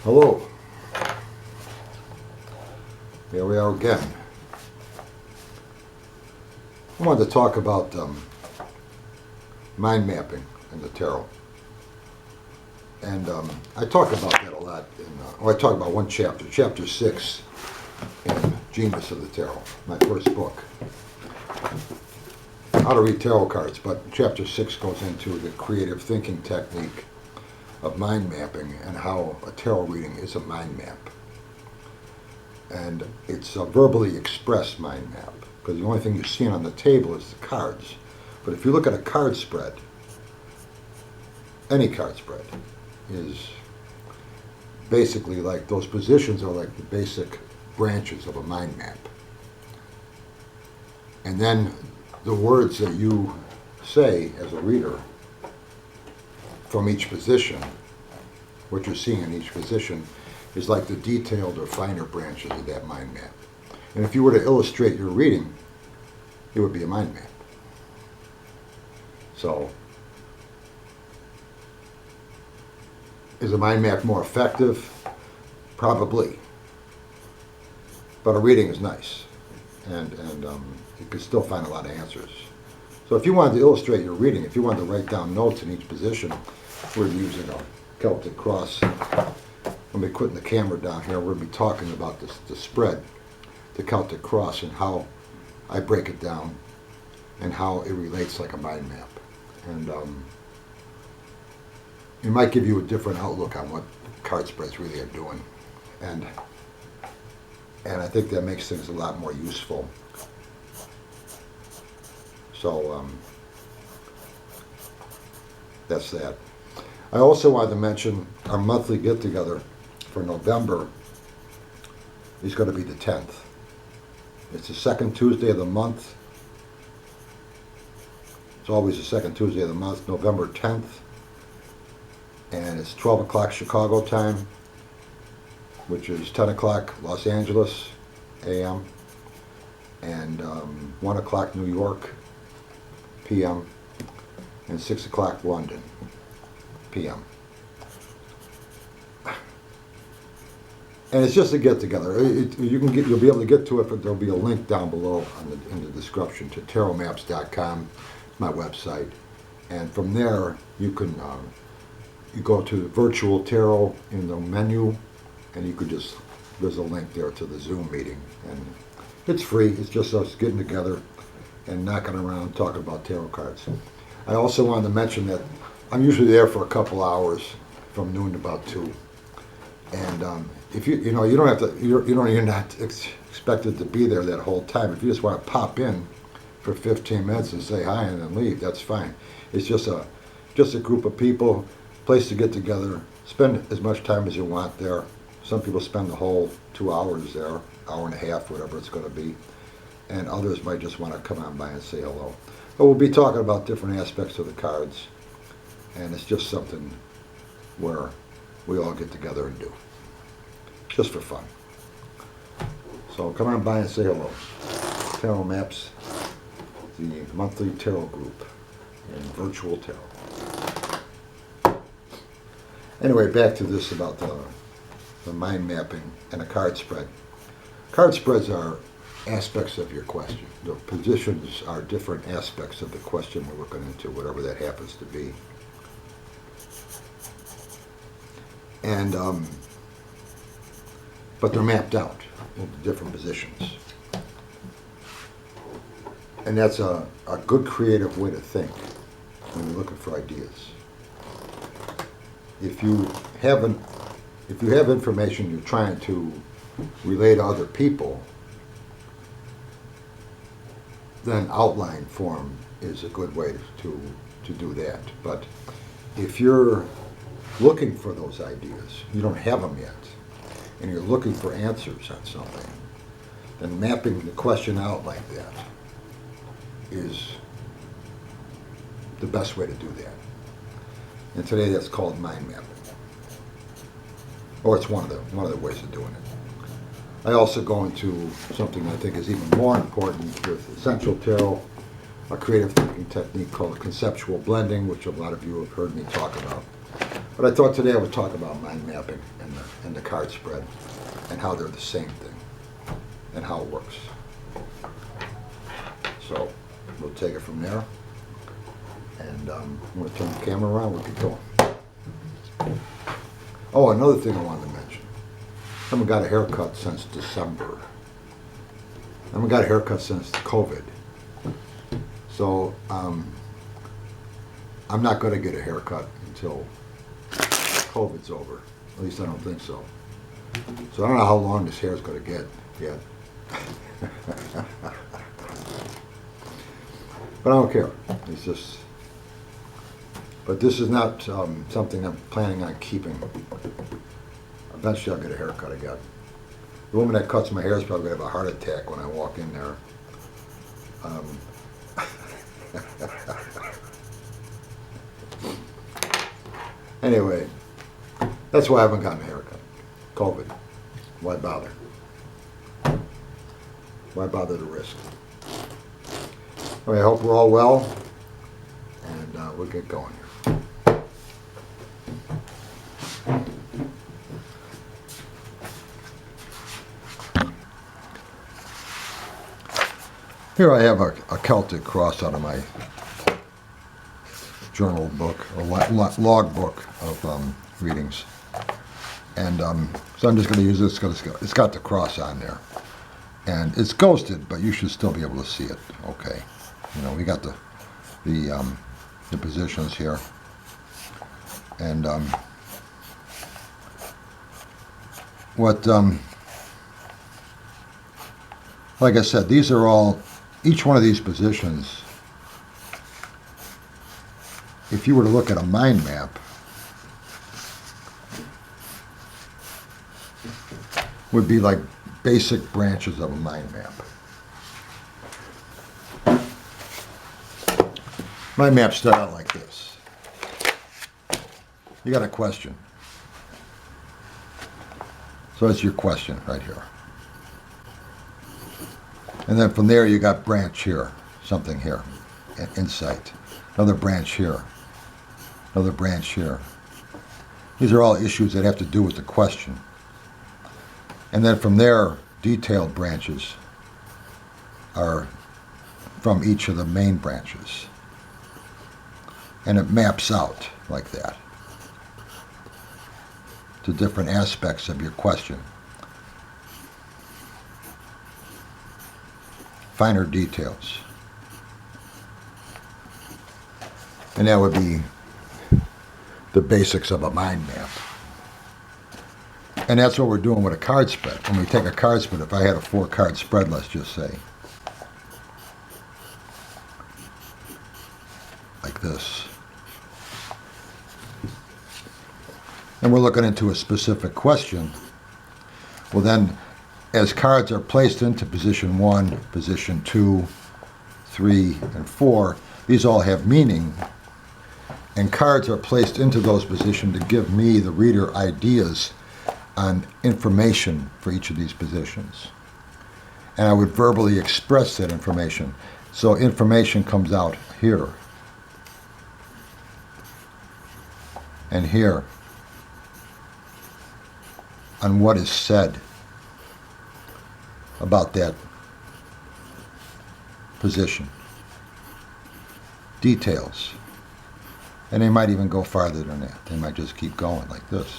Hello. Here we are again. I wanted to talk about mind mapping in the tarot. And I talk about that a lot. I talk about one chapter, chapter 6 in Genius of the Tarot, my first book. How to read tarot cards, but chapter 6 goes into the creative thinking technique of mind mapping and how a tarot reading is a mind map. And it's a verbally expressed mind map, because the only thing you're seeing on the table is the cards. But if you look at a card spread, any card spread is basically like, those positions are like the basic branches of a mind map. And then the words that you say as a reader from each position, what you're seeing in each position, is like the detailed or finer branches of that mind map. And if you were to illustrate your reading, it would be a mind map. So, is a mind map more effective? Probably. But a reading is nice. And you can still find a lot of answers. So if you wanted to illustrate your reading, if you wanted to write down notes in each position, we're using a Celtic cross. When we're putting the camera down here, we're going to be talking about the spread, the Celtic cross, and how I break it down and how it relates like a mind map. And it might give you a different outlook on what card spreads really are doing. And I think that makes things a lot more useful. So that's that. I also wanted to mention our monthly get-together for November is going to be the 10th. It's the second Tuesday of the month. It's always the second Tuesday of the month, November 10th. And it's 12 o'clock Chicago time, which is 10 o'clock Los Angeles a.m. and 1 o'clock New York p.m. and 6 o'clock London p.m. And it's just a get-together. You'll be able to get to it, but there'll be a link down below in the description to tarotmaps.com, my website. And from there, you can you go to the virtual tarot in the menu, and you could just, there's a link there to the Zoom meeting. And it's free. It's just us getting together and knocking around talking about tarot cards. I also wanted to mention that I'm usually there for a couple hours from noon to about 2. And if you don't have to, you're not expected to be there that whole time. If you just want to pop in for 15 minutes and say hi and then leave, that's fine. It's just a group of people, place to get together, spend as much time as you want there. Some people spend the whole 2 hours there, hour and a half, whatever it's going to be. And others might just want to come on by and say hello. But we'll be talking about different aspects of the cards. And it's just something where we all get together and do. Just for fun. So come on by and say hello. Tarot Maps, the monthly tarot group in virtual tarot. Anyway, back to this about the mind mapping and a card spread. Card spreads are aspects of your question. The positions are different aspects of the question we're looking into, whatever that happens to be. And but they're mapped out into different positions. And that's a good creative way to think when you're looking for ideas. If you have information you're trying to relay to other people, then outline form is a good way to do that. But if you're looking for those ideas, you don't have them yet, and you're looking for answers on something, then mapping the question out like that is the best way to do that. And today that's called mind mapping. Or it's one of the ways of doing it. I also go into something I think is even more important with Essential Tarot, a creative thinking technique called conceptual blending, which a lot of you have heard me talk about. But I thought today I would talk about mind mapping and the card spread and how they're the same thing and how it works. So we'll take it from there. And I'm going to turn the camera around. We'll get going. Oh, another thing I wanted to mention. I haven't got a haircut since December. I haven't got a haircut since COVID. So I'm not going to get a haircut until COVID's over. At least I don't think so. So I don't know how long this hair is going to get yet. But I don't care. It's just... But this is not something I'm planning on keeping. Eventually I'll get a haircut again. The woman that cuts my hair is probably going to have a heart attack when I walk in there. Anyway, that's why I haven't gotten a haircut. COVID. Why bother? Why bother the risk? Anyway, I hope we're all well, and we'll get going here. Here I have a Celtic cross out of my journal book, or log book of readings. And so I'm just going to use this because it's got the cross on there. And it's ghosted, but you should still be able to see it. Okay. You know, we got the positions here. And like I said, these are all, each one of these positions, if you were to look at a mind map, would be like basic branches of a mind map. Mind maps start out like this. You got a question. So that's your question right here. And then from there you got branch here, something here, insight. Another branch here, another branch here. These are all issues that have to do with the question. And then from there, detailed branches are from each of the main branches. And it maps out like that to different aspects of your question. Finer details. And that would be the basics of a mind map. And that's what we're doing with a card spread. When we take a card spread, if I had a 4-card spread, let's just say, like this. And we're looking into a specific question. Well then, as cards are placed into position 1, position 2, 3, and 4, these all have meaning. And cards are placed into those positions to give me, the reader, ideas on information for each of these positions. And I would verbally express that information. So information comes out here. And here. On what is said about that position. Details. And they might even go farther than that. They might just keep going like this.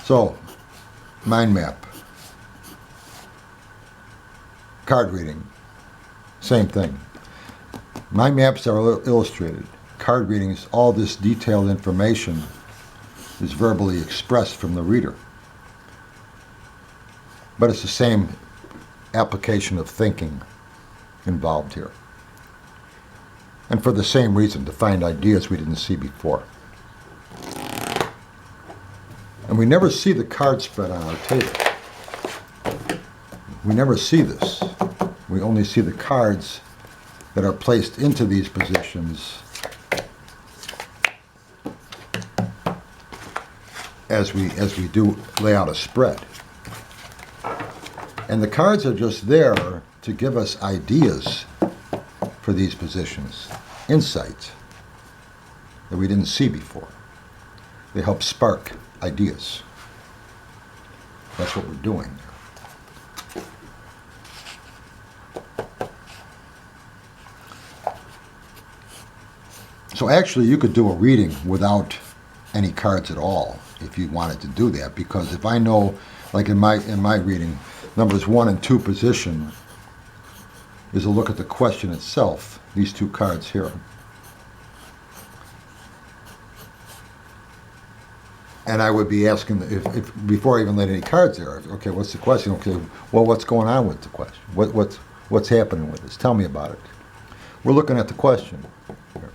So, mind map. Card reading. Same thing. Mind maps are illustrated. Card readings, all this detailed information is verbally expressed from the reader. But it's the same application of thinking involved here. And for the same reason, to find ideas we didn't see before. And we never see the card spread on our table. We never see this. We only see the cards that are placed into these positions as we do lay out a spread. And the cards are just there to give us ideas for these positions, insights that we didn't see before. They help spark ideas. That's what we're doing there. So actually you could do a reading without any cards at all if you wanted to do that, because if I know, like in my reading, numbers 1 and 2 position is a look at the question itself, these two cards here. And I would be asking, if before I even laid any cards there, okay, what's the question? Okay, well, what's going on with the question? What's happening with this? Tell me about it. We're looking at the question here.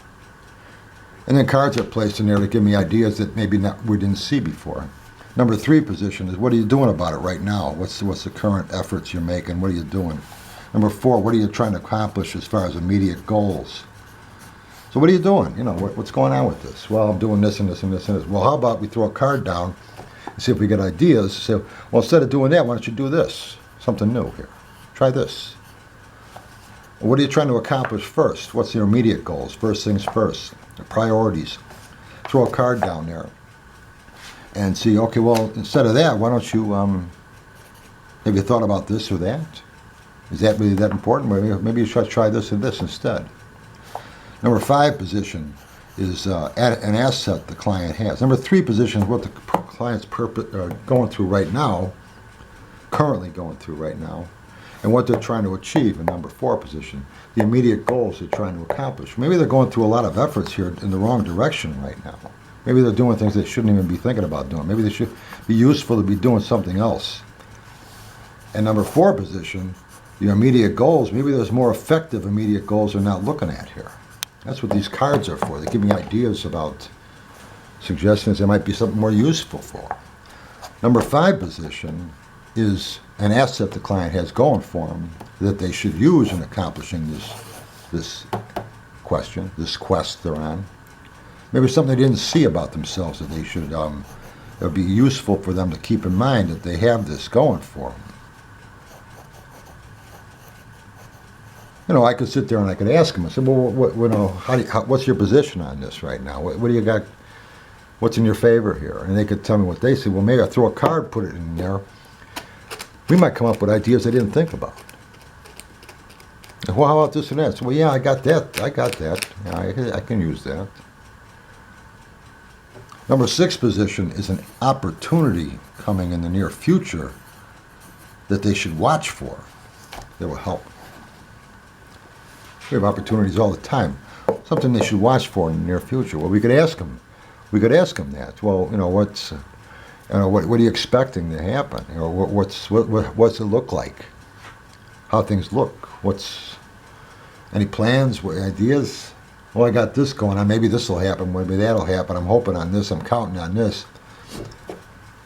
And then cards are placed in there to give me ideas that maybe we didn't see before. Number 3 position is, what are you doing about it right now? What's the current efforts you're making? What are you doing? Number 4, what are you trying to accomplish as far as immediate goals? So what are you doing? You know, what's going on with this? Well, I'm doing this and this and this and this. Well, how about we throw a card down and see if we get ideas? Say, well, instead of doing that, why don't you do this? Something new here. Try this. What are you trying to accomplish first? What's your immediate goals? First things first. The priorities. Throw a card down there and see, okay, well, instead of that, why don't you, have you thought about this or that? Is that really that important? Maybe you should try this and this instead. Number 5 position is an asset the client has. Number 3 position is what the client's going through right now, currently going through right now, and what they're trying to achieve in number 4 position, the immediate goals they're trying to accomplish. Maybe they're going through a lot of efforts here in the wrong direction right now. Maybe they're doing things they shouldn't even be thinking about doing. Maybe they should be useful to be doing something else. And number 4 position, your immediate goals, maybe there's more effective immediate goals they're not looking at here. That's what these cards are for. They give me ideas about suggestions there might be something more useful for. Number 5 position is an asset the client has going for them that they should use in accomplishing this question, this quest they're on. Maybe something they didn't see about themselves that they should, it would be useful for them to keep in mind that they have this going for them. You know, I could sit there and I could ask them. I said, well, what's your position on this right now? What do you got? What's in your favor here? And they could tell me what they say. Well, maybe I throw a card, put it in there. We might come up with ideas I didn't think about. Well, how about this and that? So, well, yeah, I got that. Yeah, I can use that. Number 6 position is an opportunity coming in the near future that they should watch for that will help. We have opportunities all the time. Something they should watch for in the near future. Well, we could ask them. We could ask them that. Well, you know, what are you expecting to happen? You know, what's it look like? How things look? Any plans? Ideas? Well, I got this going on. Maybe this will happen. Maybe that'll happen. I'm hoping on this. I'm counting on this.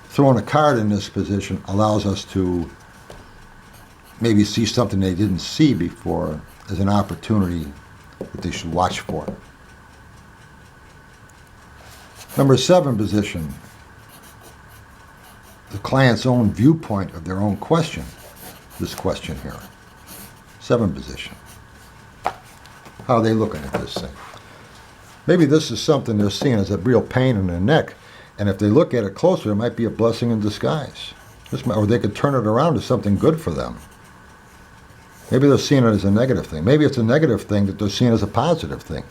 Throwing a card in this position allows us to maybe see something they didn't see before as an opportunity that they should watch for. Number 7 position, the client's own viewpoint of their own question. This question here. 7 position. How are they looking at this thing? Maybe this is something they're seeing as a real pain in their neck, and if they look at it closer, it might be a blessing in disguise. Or they could turn it around to something good for them. Maybe they're seeing it as a negative thing. Maybe it's a negative thing that they're seeing as a positive thing.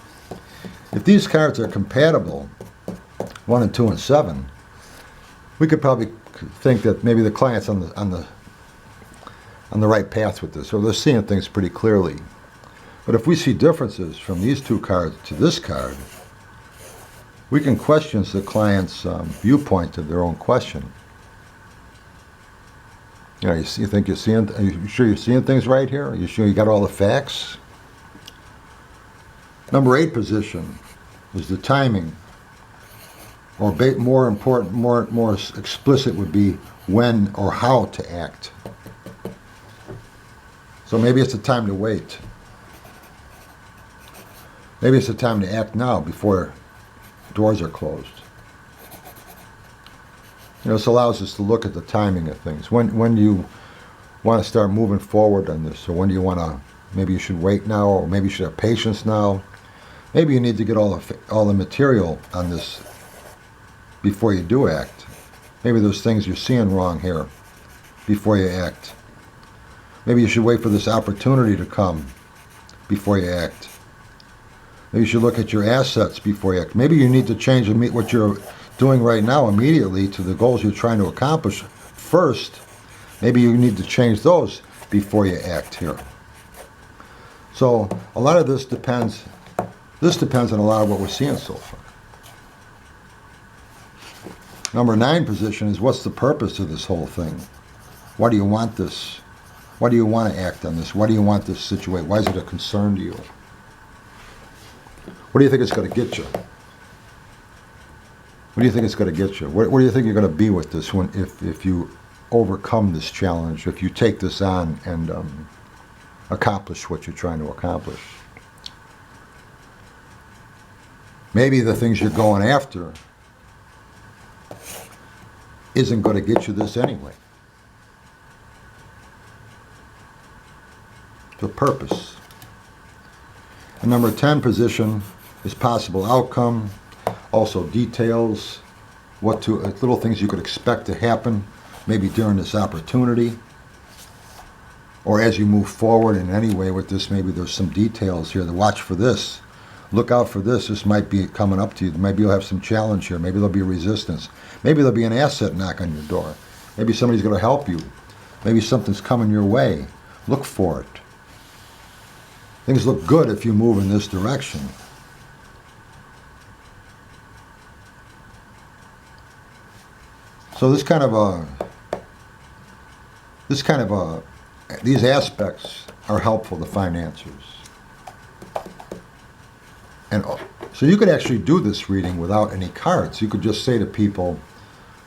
If these cards are compatible, 1 and 2 and 7, we could probably think that maybe the client's on the right path with this, or they're seeing things pretty clearly. But if we see differences from these 2 cards to this card, we can question the client's viewpoint of their own question. You know, you think you're seeing? Are you sure you're seeing things right here? Are you sure you got all the facts? Number 8 position is the timing, or more important, more explicit would be when or how to act. So maybe it's a time to wait. Maybe it's a time to act now before doors are closed. You know, this allows us to look at the timing of things. When you want to start moving forward on this? So when do you want to, maybe you should wait now, or maybe you should have patience now. Maybe you need to get all the material on this before you do act. Maybe there's things you're seeing wrong here before you act. Maybe you should wait for this opportunity to come before you act. Maybe you should look at your assets before you act. Maybe you need to change what you're doing right now immediately to the goals you're trying to accomplish first. Maybe you need to change those before you act here. So a lot of this depends on a lot of what we're seeing so far. Number 9 position is, what's the purpose of this whole thing? Why do you want this? Why do you want to act on this? Why do you want this situation? Why is it a concern to you? What do you think it's going to get you? What do you think it's going to get you? Where do you think you're going to be with this when, if you overcome this challenge, if you take this on and accomplish what you're trying to accomplish? Maybe the things you're going after isn't going to get you this anyway. The purpose. And number 10 position is possible outcome, also details, little things you could expect to happen, maybe during this opportunity, or as you move forward in any way with this. Maybe there's some details here to watch for this. Look out for this. This might be coming up to you. Maybe you'll have some challenge here. Maybe there'll be resistance. Maybe there'll be an asset knock on your door. Maybe somebody's going to help you. Maybe something's coming your way. Look for it. Things look good if you move in this direction. So these aspects are helpful to find answers. And so you could actually do this reading without any cards. You could just say to people,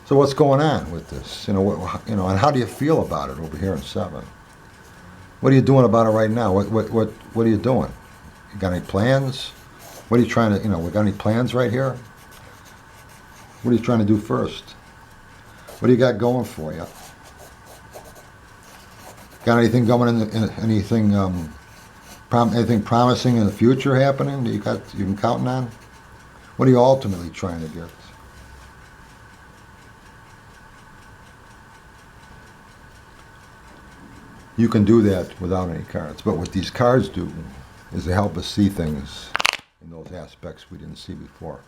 so what's going on with this? And how do you feel about it over here in 7? What are you doing about it right now? What are you doing? You got any plans? What are you trying to, we got any plans right here? What are you trying to do first? What do you got going for you? Got anything going anything promising in the future happening that you've been counting on? What are you ultimately trying to get? You can do that without any cards, but what these cards do is they help us see things in those aspects we didn't see before.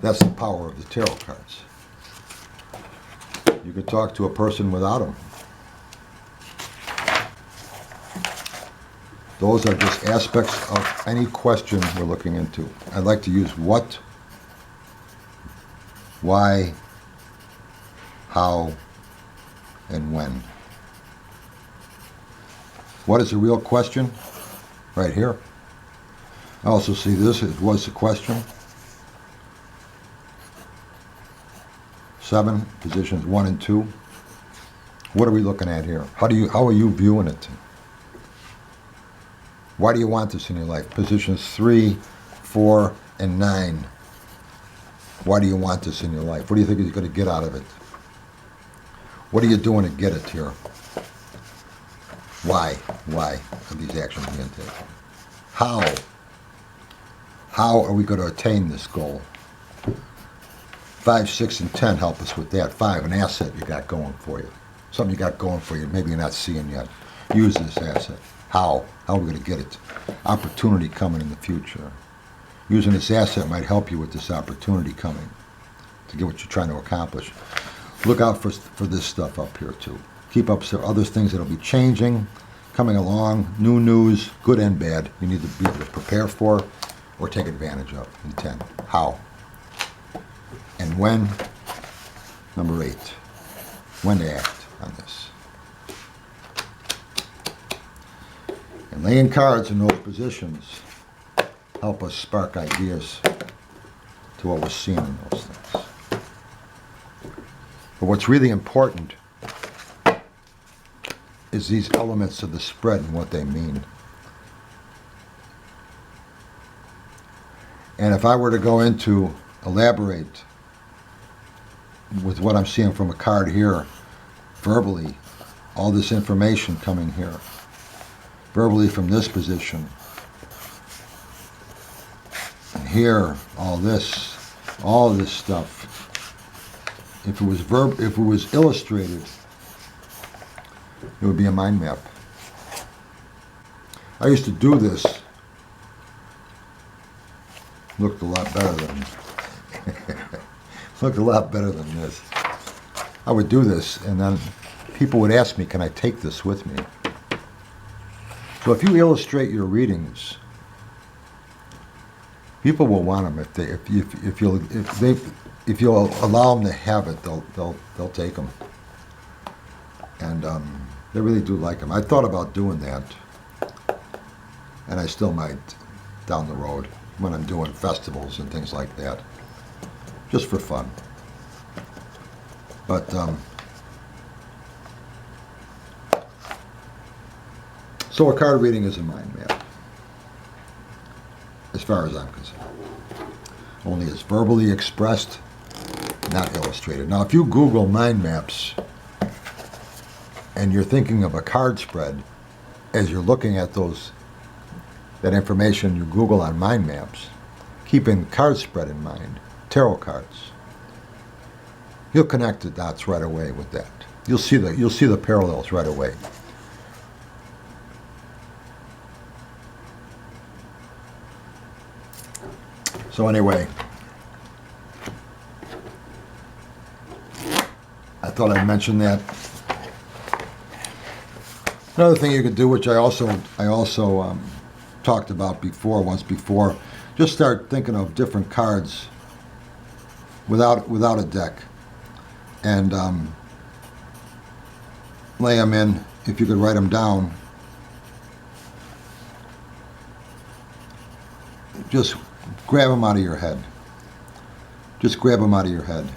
That's the power of the tarot cards. You could talk to a person without them. Those are just aspects of any question we're looking into. I'd like to use what, why, how, and when. What is the real question? Right here. I also see this as what's the question. 7, positions 1 and 2. What are we looking at here? How are you viewing it? Why do you want this in your life? Positions 3, 4, and 9. Why do you want this in your life? What do you think you're going to get out of it? What are you doing to get it here? Why are these actions being taken? How are we going to attain this goal? 5, 6, and 10 help us with that. 5, an asset you got going for you. Something you got going for you, maybe you're not seeing yet. Use this asset. How are we going to get it? Opportunity coming in the future. Using this asset might help you with this opportunity coming to get what you're trying to accomplish. Look out for this stuff up here too. Keep up some other things that'll be changing, coming along, new news, good and bad. You need to be able to prepare for or take advantage of in 10. How? And when, number 8, when to act on this. And laying cards in those positions help us spark ideas to what we're seeing in those things. But what's really important is these elements of the spread and what they mean. And if I were to go into elaborate with what I'm seeing from a card here, verbally, all this information coming here, verbally from this position, and here, all this stuff. If it was illustrated, it would be a mind map. I used to do this. Looked a lot better than this. I would do this, and then people would ask me, "Can I take this with me?" So if you illustrate your readings, people will want them. If you'll allow them to have it, they'll take them. And they really do like them. I thought about doing that, and I still might down the road when I'm doing festivals and things like that, just for fun. But so a card reading is a mind map, as far as I'm concerned. Only it's verbally expressed, not illustrated. Now, if you Google mind maps and you're thinking of a card spread as you're looking at that information you Google on mind maps, keeping card spread in mind, tarot cards, you'll connect the dots right away with that. You'll see the parallels right away. So anyway, I thought I'd mention that. Another thing you could do, which I also talked about once before, just start thinking of different cards without a deck, and lay them in. If you could write them down, just grab them out of your head. Just grab them out of your head.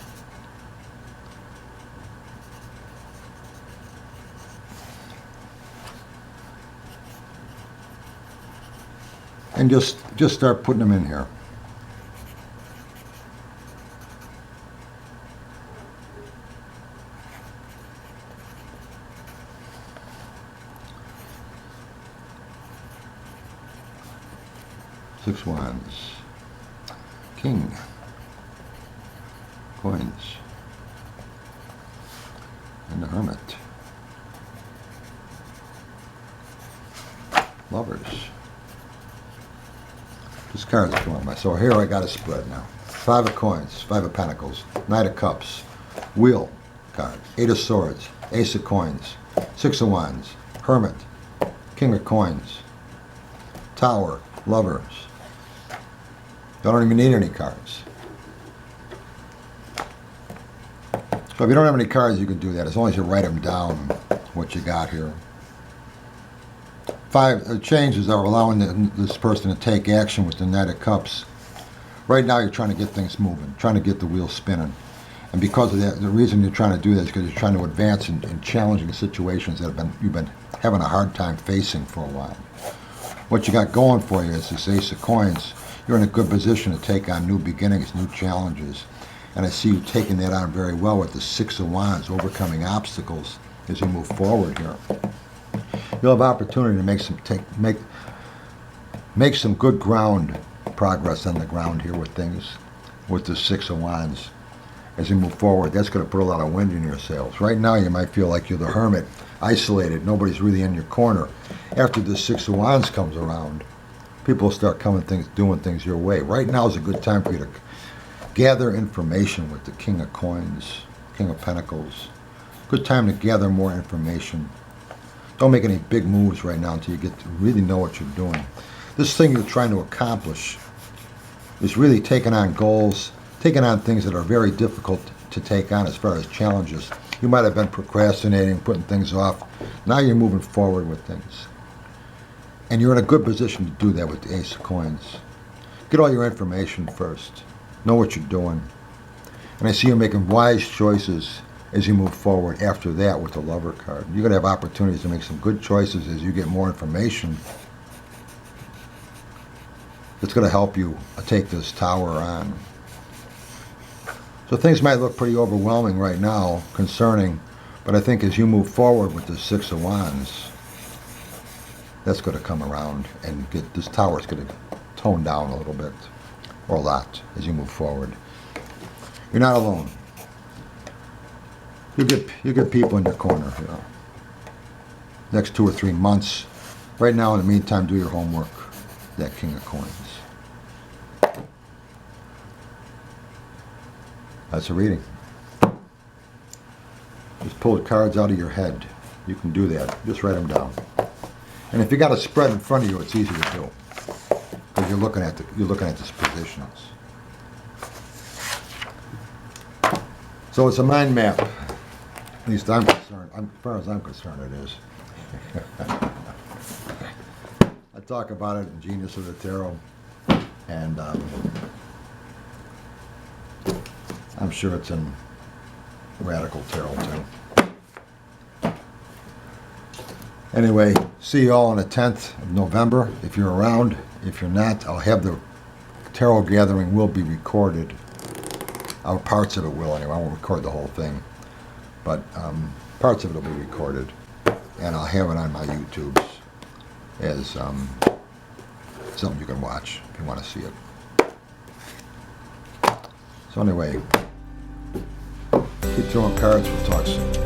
And just start putting them in here. Six Wands, King, Coins, and the Hermit, Lovers. This card's going. So here I got a spread now. Five of Coins, Five of Pentacles, Knight of Cups, Wheel card, Eight of Swords, Ace of Coins, Six of Wands, Hermit, King of Coins, Tower, Lovers. Don't even need any cards. So if you don't have any cards, you can do that, as long as you write them down, what you got here. Five changes are allowing this person to take action with the Knight of Cups. Right now you're trying to get things moving, trying to get the wheel spinning. And because of that, the reason you're trying to do that is because you're trying to advance in challenging situations that you've been having a hard time facing for a while. What you got going for you is this Ace of Coins. You're in a good position to take on new beginnings, new challenges. And I see you taking that on very well with the Six of Wands, overcoming obstacles as you move forward here. You'll have opportunity to make some good ground progress on the ground here with things, with the Six of Wands. As you move forward, that's going to put a lot of wind in your sails. Right now you might feel like you're the hermit, isolated, nobody's really in your corner. After the Six of Wands comes around, people will start doing things your way. Right now is a good time for you to gather information with the King of Coins, King of Pentacles. Good time to gather more information. Don't make any big moves right now until you get to really know what you're doing. This thing you're trying to accomplish is really taking on goals, taking on things that are very difficult to take on as far as challenges. You might have been procrastinating, putting things off. Now you're moving forward with things. And you're in a good position to do that with the Ace of Coins. Get all your information first. Know what you're doing. And I see you making wise choices as you move forward after that with the Lover card. You're going to have opportunities to make some good choices as you get more information. It's going to help you take this Tower on. So things might look pretty overwhelming right now, concerning, but I think as you move forward with the Six of Wands, that's going to come around and get this tower's going to tone down a little bit, or a lot, as you move forward. You're not alone. You get people in your corner, you know. Next 2 or 3 months. Right now, in the meantime, do your homework. That King of Coins. That's a reading. Just pull the cards out of your head. You can do that. Just write them down. And if you got a spread in front of you, it's easy to do because you're looking at the positions. So it's a mind map. At least I'm concerned. As far as I'm concerned, it is. I talk about it in Genius of the Tarot, and I'm sure it's in Radical Tarot too. Anyway, see you all on the 10th of November. If you're around, if you're not, I'll have the tarot gathering will be recorded. Parts of it will anyway. I won't record the whole thing, but parts of it will be recorded, and I'll have it on my YouTubes as something you can watch if you want to see it. So anyway, keep throwing cards. We'll talk soon.